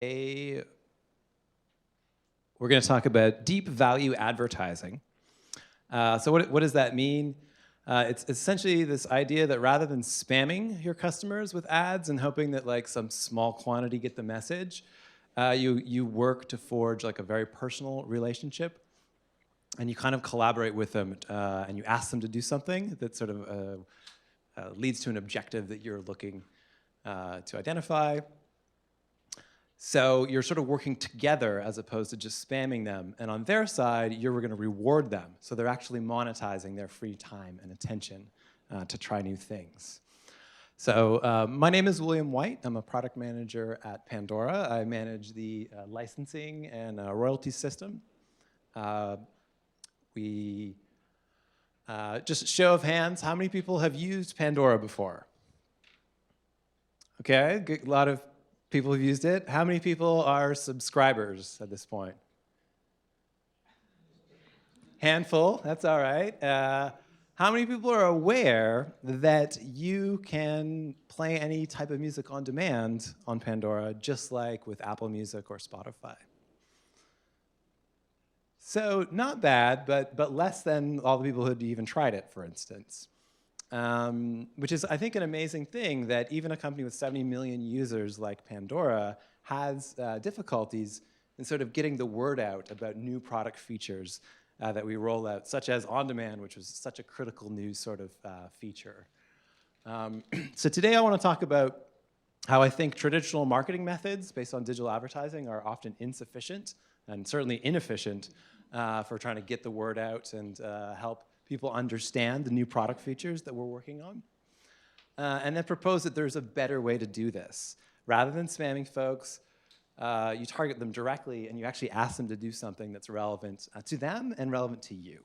We're going to talk about deep value advertising. So what does that mean? It's essentially this idea that rather than spamming your customers with ads and hoping that like some small quantity get the message, you work to forge like a very personal relationship, and you kind of collaborate with them, and you ask them to do something that sort of leads to an objective that you're looking to identify. So you're sort of working together as opposed to just spamming them. And on their side, you're going to reward them. So they're actually monetizing their free time and attention to try new things. So my name is William White. I'm a product manager at Pandora. I manage the licensing and royalty system. Just a show of hands, how many people have used Pandora before? Okay, a lot of people have used it. How many people are subscribers at this point? Handful, that's all right. How many people are aware that you can play any type of music on demand on Pandora, just like with Apple Music or Spotify? So not bad, but less than all the people who had even tried it, for instance. Which is, I think, an amazing thing that even a company with 70 million users like Pandora has difficulties in sort of getting the word out about new product features that we roll out, such as on-demand, which was such a critical new sort of feature. So today I want to talk about how I think traditional marketing methods based on digital advertising are often insufficient and certainly inefficient for trying to get the word out and help people understand the new product features that we're working on. And then propose that there's a better way to do this. Rather than spamming folks, you target them directly and you actually ask them to do something that's relevant to them and relevant to you.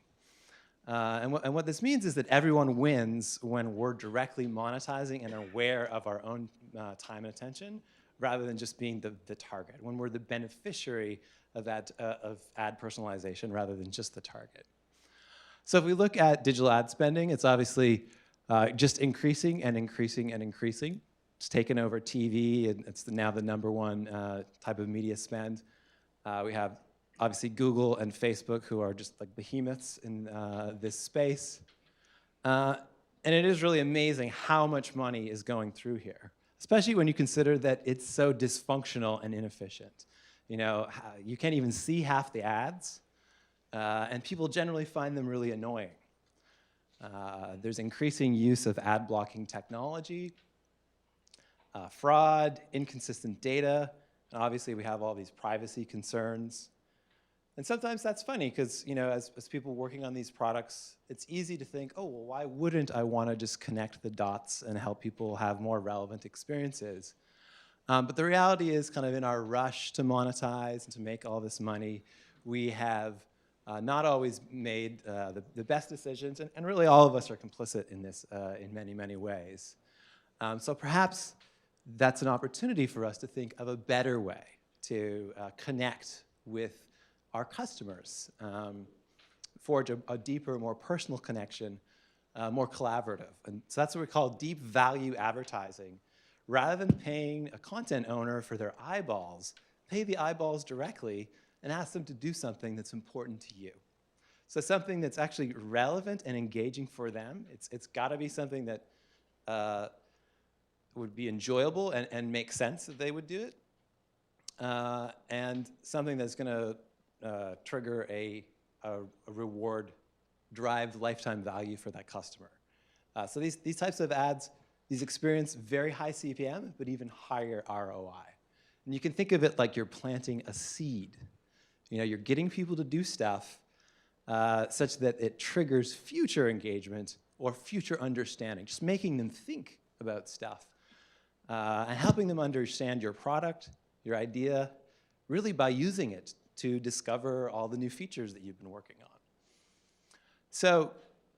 And what this means is that everyone wins when we're directly monetizing and aware of our own time and attention, rather than just being the target, when we're the beneficiary of ad personalization rather than just the target. So if we look at digital ad spending, it's obviously just increasing and increasing and increasing. It's taken over TV, and it's now the #1 type of media spend. We have obviously Google and Facebook, who are just like behemoths in this space. And it is really amazing how much money is going through here, especially when you consider that it's so dysfunctional and inefficient. You know, you can't even see half the ads. And people generally find them really annoying. There's increasing use of ad blocking technology, fraud, inconsistent data, and obviously we have all these privacy concerns. And sometimes that's funny because, you know, as people working on these products, it's easy to think, oh, well, why wouldn't I want to just connect the dots and help people have more relevant experiences? But the reality is, kind of in our rush to monetize and to make all this money, we have not always made the best decisions, and really all of us are complicit in this in many, many ways. So perhaps that's an opportunity for us to think of a better way to connect with our customers, forge a deeper, more personal connection, more collaborative. And so that's what we call deep value advertising. Rather than paying a content owner for their eyeballs, pay the eyeballs directly and ask them to do something that's important to you. So something that's actually relevant and engaging for them. It's got to be something that would be enjoyable and make sense that they would do it. And something that's going to trigger a reward, drive lifetime value for that customer. So these types of ads, these experience very high CPM, but even higher ROI. And you can think of it like you're planting a seed. You know, you're getting people to do stuff such that it triggers future engagement or future understanding, just making them think about stuff and helping them understand your product, your idea, really by using it to discover all the new features that you've been working on. So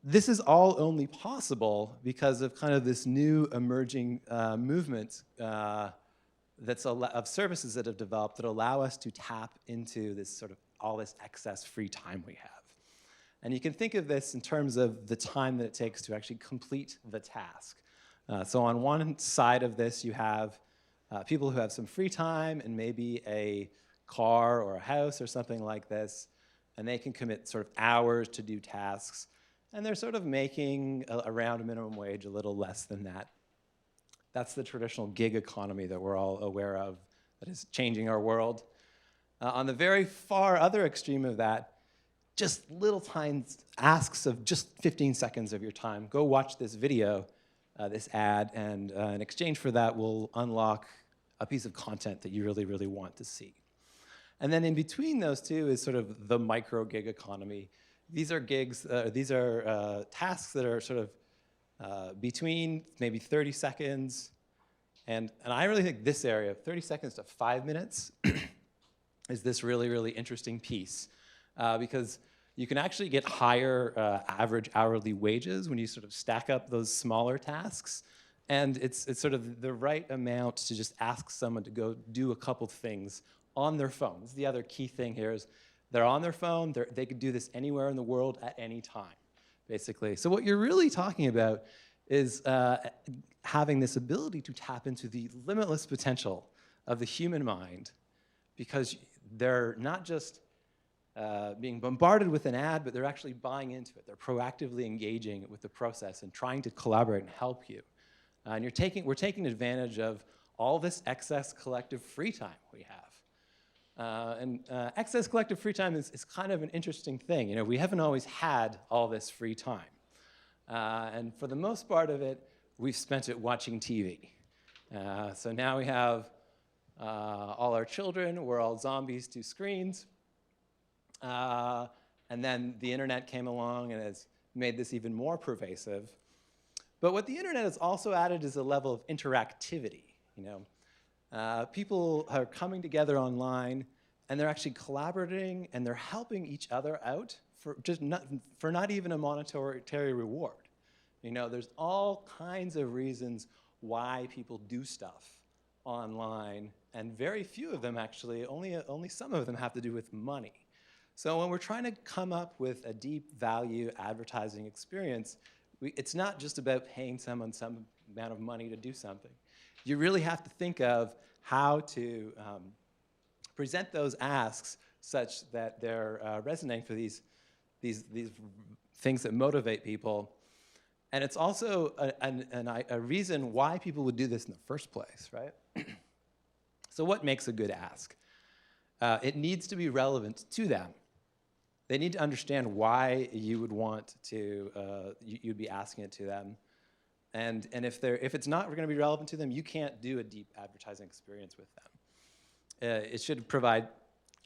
this is all only possible because of kind of this new emerging movement of services that have developed that allow us to tap into this sort of all this excess free time we have. And you can think of this in terms of the time that it takes to actually complete the task. So on one side of this, you have People who have some free time and maybe a car or a house or something like this, and they can commit sort of hours to do tasks, and they're sort of making around minimum wage, a little less than that. That's the traditional gig economy that we're all aware of that is changing our world. On the very far other extreme of that, just little tiny asks of just 15 seconds of your time. Go watch this video, this ad, and in exchange for that, we'll unlock a piece of content that you really, really want to see. And then in between those two is sort of the micro gig economy. These are gigs, tasks that are sort of between maybe 30 seconds, and I really think this area, 30 seconds to 5 minutes, is this really, really interesting piece. Because you can actually get higher average hourly wages when you sort of stack up those smaller tasks. And it's sort of the right amount to just ask someone to go do a couple things on their phone. This is the other key thing here is they're on their phone, they could do this anywhere in the world at any time, basically. So what you're really talking about is having this ability to tap into the limitless potential of the human mind, because they're not just being bombarded with an ad, but they're actually buying into it. They're proactively engaging with the process and trying to collaborate and help you. And we're taking advantage of all this excess collective free time we have. Excess collective free time is kind of an interesting thing. You know, we haven't always had all this free time. And for the most part of it, we've spent it watching TV. So now we have all our children, we're all zombies to screens. And then the internet came along and has made this even more pervasive. But what the internet has also added is a level of interactivity. You know, people are coming together online, and they're actually collaborating, and they're helping each other out for not even a monetary reward. You know, there's all kinds of reasons why people do stuff online, and very few of them actually, only some of them have to do with money. So when we're trying to come up with a deep value advertising experience, it's not just about paying someone some amount of money to do something. You really have to think of how to present those asks such that they're resonating for these things that motivate people. And it's also a reason why people would do this in the first place, right? So what makes a good ask? It needs to be relevant to them. They need to understand why you would want to, you'd be asking it to them. And if it's not going to be relevant to them, you can't do a deep advertising experience with them. It should provide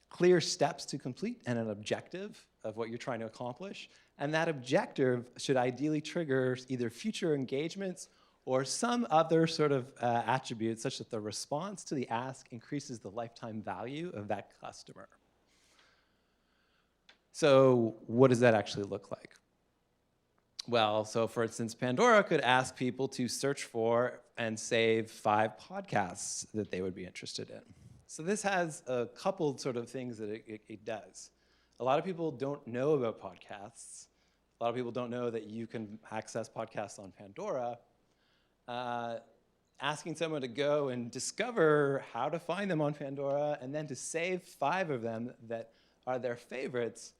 clear steps to complete and an objective of what you're trying to accomplish. And that objective should ideally trigger either future engagements or some other sort of attribute such that the response to the ask increases the lifetime value of that customer. So what does that actually look like? Well, so for instance, Pandora could ask people to search for and save 5 podcasts that they would be interested in. So this has a couple sort of things that it does. A lot of people don't know about podcasts. A lot of people don't know that you can access podcasts on Pandora. Asking someone to go and discover how to find them on Pandora and then to save 5 of them that are their favorites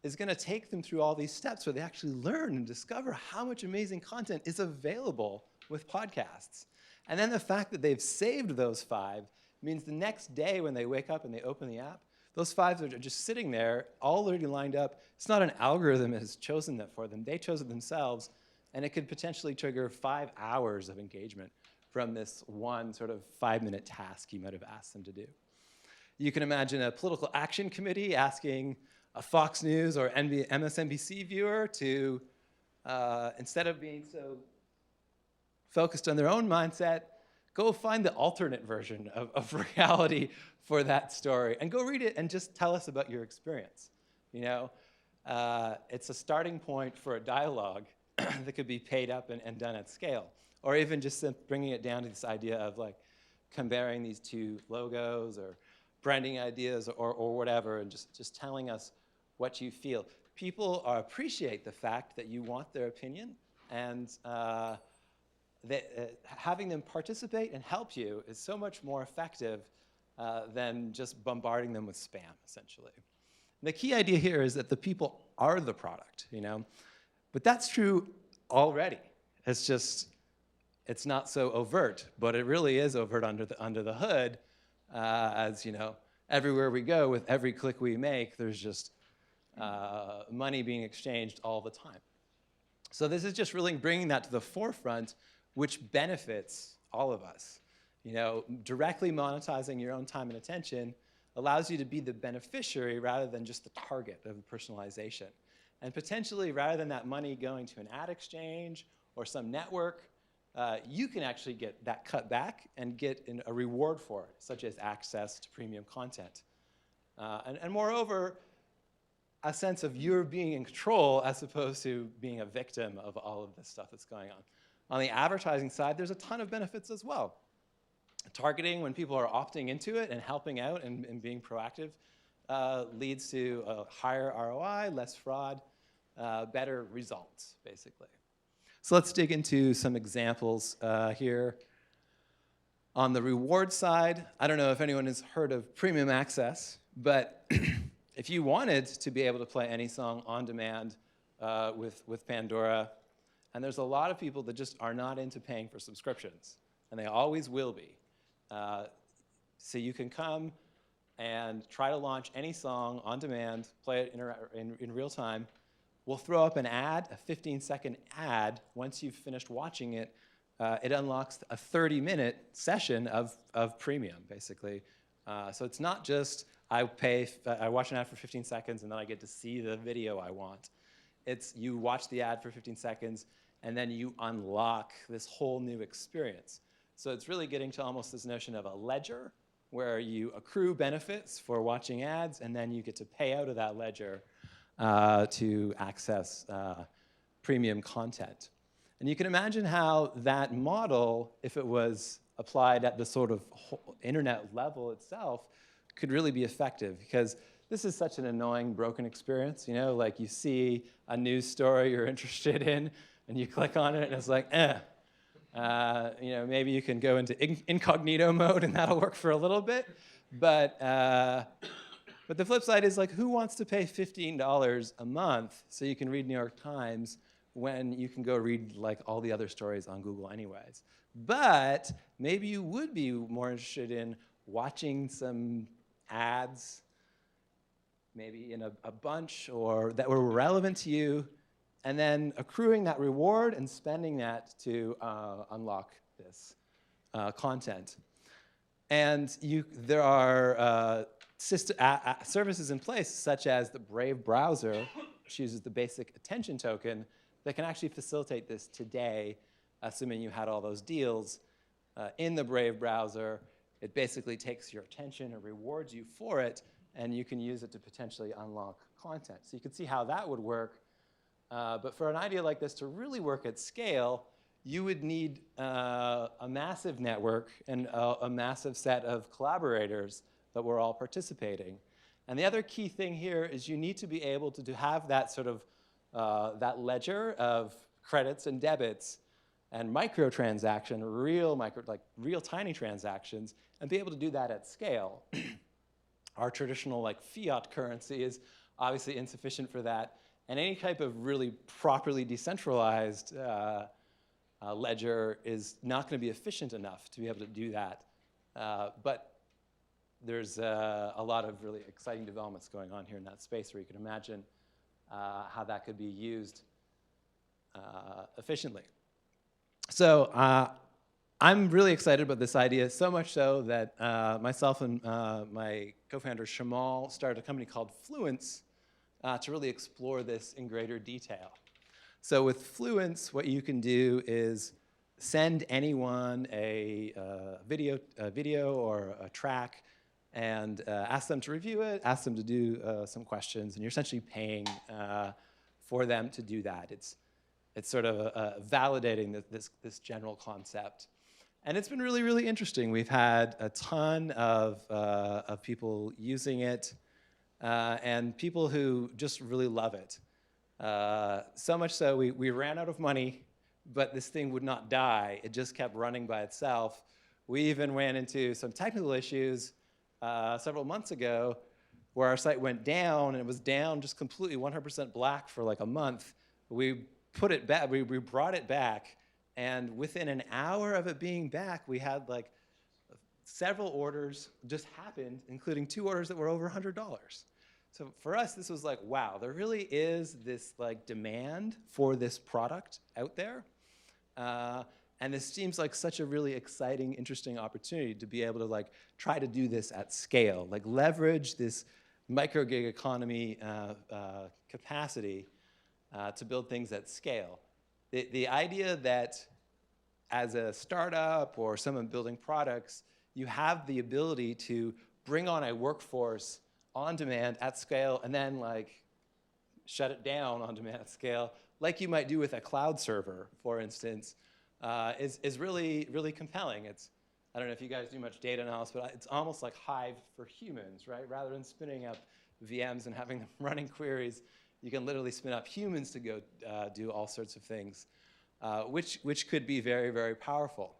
is going to take them through all these steps where they actually learn and discover how much amazing content is available with podcasts. And then the fact that they've saved those 5 means the next day when they wake up and they open the app, those 5 are just sitting there, all already lined up. It's not an algorithm that has chosen that for them. They chose it themselves, and it could potentially trigger 5 hours of engagement from this one sort of 5-minute task you might have asked them to do. You can imagine a political action committee asking a Fox News or MSNBC viewer to, instead of being so focused on their own mindset, go find the alternate version of reality for that story and go read it and just tell us about your experience. You know, it's a starting point for a dialogue that could be paid up and done at scale, or even just bringing it down to this idea of like comparing these 2 logos or branding ideas or whatever, and just telling us what you feel. People appreciate the fact that you want their opinion, and having them participate and help you is so much more effective than just bombarding them with spam, essentially. And the key idea here is that the people are the product, you know? But that's true already. It's just, it's not so overt, but it really is overt under the hood, as you know, everywhere we go, with every click we make, there's just money being exchanged all the time. So this is just really bringing that to the forefront, which benefits all of us. You know, directly monetizing your own time and attention allows you to be the beneficiary rather than just the target of personalization. And potentially, rather than that money going to an ad exchange or some network, you can actually get that cut back and get a reward for it, such as access to premium content. And moreover, a sense of you're being in control as opposed to being a victim of all of this stuff that's going on. On the advertising side, there's a ton of benefits as well. Targeting, when people are opting into it and helping out and being proactive, leads to a higher ROI, less fraud, better results, basically. So let's dig into some examples here. On the reward side, I don't know if anyone has heard of premium access, but if you wanted to be able to play any song on demand with Pandora, and there's a lot of people that just are not into paying for subscriptions, and they always will be. So you can come and try to launch any song on demand, play it in real time. We'll throw up an ad, a 15-second ad. Once you've finished watching it, it unlocks a 30-minute session of premium, basically. So it's not just I watch an ad for 15 seconds and then I get to see the video I want. It's you watch the ad for 15 seconds and then you unlock this whole new experience. So it's really getting to almost this notion of a ledger where you accrue benefits for watching ads and then you get to pay out of that ledger to access premium content. And you can imagine how that model, if it was applied at the sort of internet level itself, could really be effective, because this is such an annoying, broken experience. You know, like you see a news story you're interested in, and you click on it, and it's like, you know, maybe you can go into incognito mode, and that'll work for a little bit. But the flip side is, like, who wants to pay $15 a month so you can read New York Times when you can go read, like, all the other stories on Google anyways? But maybe you would be more interested in watching some ads, maybe in a bunch, or that were relevant to you, and then accruing that reward and spending that to unlock this content. And there are services in place, such as the Brave browser, which uses the basic attention token, that can actually facilitate this today, assuming you had all those deals. In the Brave browser, it basically takes your attention and rewards you for it, and you can use it to potentially unlock content. So you can see how that would work. But for an idea like this to really work at scale, you would need a massive network and a massive set of collaborators that were all participating. And the other key thing here is you need to be able to have that sort of that ledger of credits and debits and microtransaction, real tiny transactions, and be able to do that at scale. Our traditional, like, fiat currency is obviously insufficient for that, and any type of really properly decentralized ledger is not going to be efficient enough to be able to do that. But there's a lot of really exciting developments going on here in that space where you can imagine how that could be used efficiently. So I'm really excited about this idea, so much so that myself and my co-founder Shamal started a company called Fluence to really explore this in greater detail. So with Fluence, what you can do is send anyone a video or a track and ask them to review it, ask them to do some questions, and you're essentially paying for them to do that. It's sort of validating this general concept. And it's been really, really interesting. We've had a ton of people using it and people who just really love it. So much so, we ran out of money but this thing would not die. It just kept running by itself. We even ran into some technical issues several months ago where our site went down, and it was down just completely 100% black for like a month. We put it back, we brought it back, and within an hour of it being back, we had like several orders just happened, including 2 orders that were over $100. So for us, this was like, wow, there really is this like demand for this product out there. And this seems like such a really exciting, interesting opportunity to be able to like try to do this at scale, like leverage this microgig economy capacity to build things at scale. The idea that as a startup or someone building products, you have the ability to bring on a workforce on demand at scale and then like shut it down on demand at scale, like you might do with a cloud server, for instance, is really, really compelling. I don't know if you guys do much data analysis, but it's almost like Hive for humans, right? Rather than spinning up VMs and having them running queries, you can literally spin up humans to go do all sorts of things, which could be very, very powerful.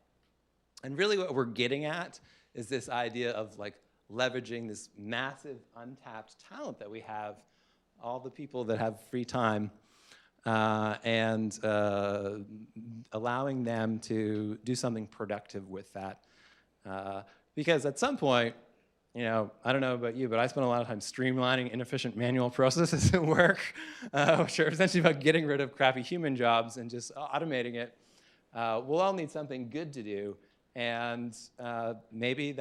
And really what we're getting at is this idea of like leveraging this massive untapped talent that we have, all the people that have free time, and allowing them to do something productive with that. Because at some point, you know, I don't know about you, but I spend a lot of time streamlining inefficient manual processes at work, which are essentially about getting rid of crappy human jobs and just automating it. We'll all need something good to do, and maybe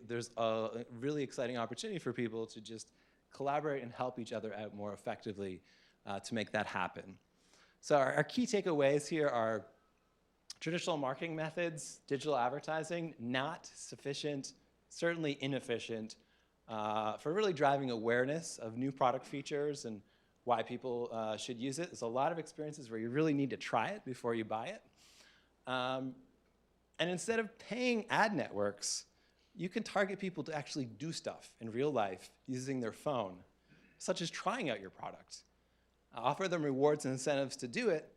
there's a really exciting opportunity for people to just collaborate and help each other out more effectively to make that happen. So our key takeaways here are traditional marketing methods, digital advertising, not sufficient, certainly inefficient for really driving awareness of new product features and why people should use it. There's a lot of experiences where you really need to try it before you buy it. And instead of paying ad networks, you can target people to actually do stuff in real life using their phone, such as trying out your product. Offer them rewards and incentives to do it,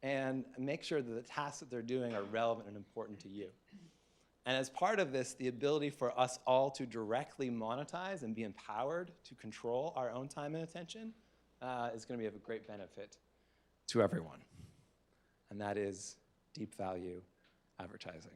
and make sure that the tasks that they're doing are relevant and important to you. And as part of this, the ability for us all to directly monetize and be empowered to control our own time and attention is going to be of a great benefit to everyone. And that is deep value advertising.